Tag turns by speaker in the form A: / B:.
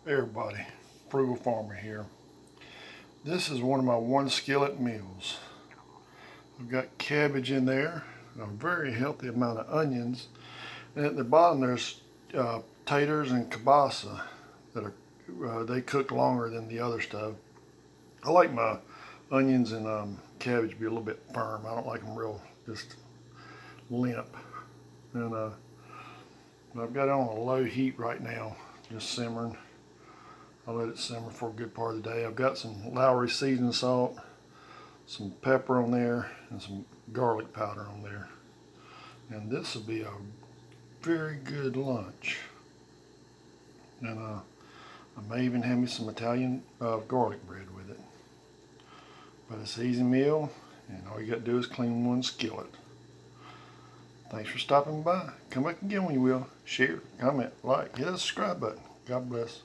A: Hey everybody, Frugal Farmer here. This is one of my one skillet meals. I've got cabbage in there, a very healthy amount of onions, and at the bottom there's taters and kielbasa that are they cook longer than the other stuff. I like my onions and cabbage to be a little bit firm. I don't like them real just limp. And I've got it on a low heat right now, just simmering. I'll let it simmer for a good part of the day. I've got some Lowry seasoning salt, some pepper on there, and some garlic powder on there. And this will be a very good lunch. And I may even have me some Italian garlic bread with it. But it's an easy meal, and all you got to do is clean one skillet. Thanks for stopping by. Come back again when you will. Share, comment, like, hit that subscribe button. God bless.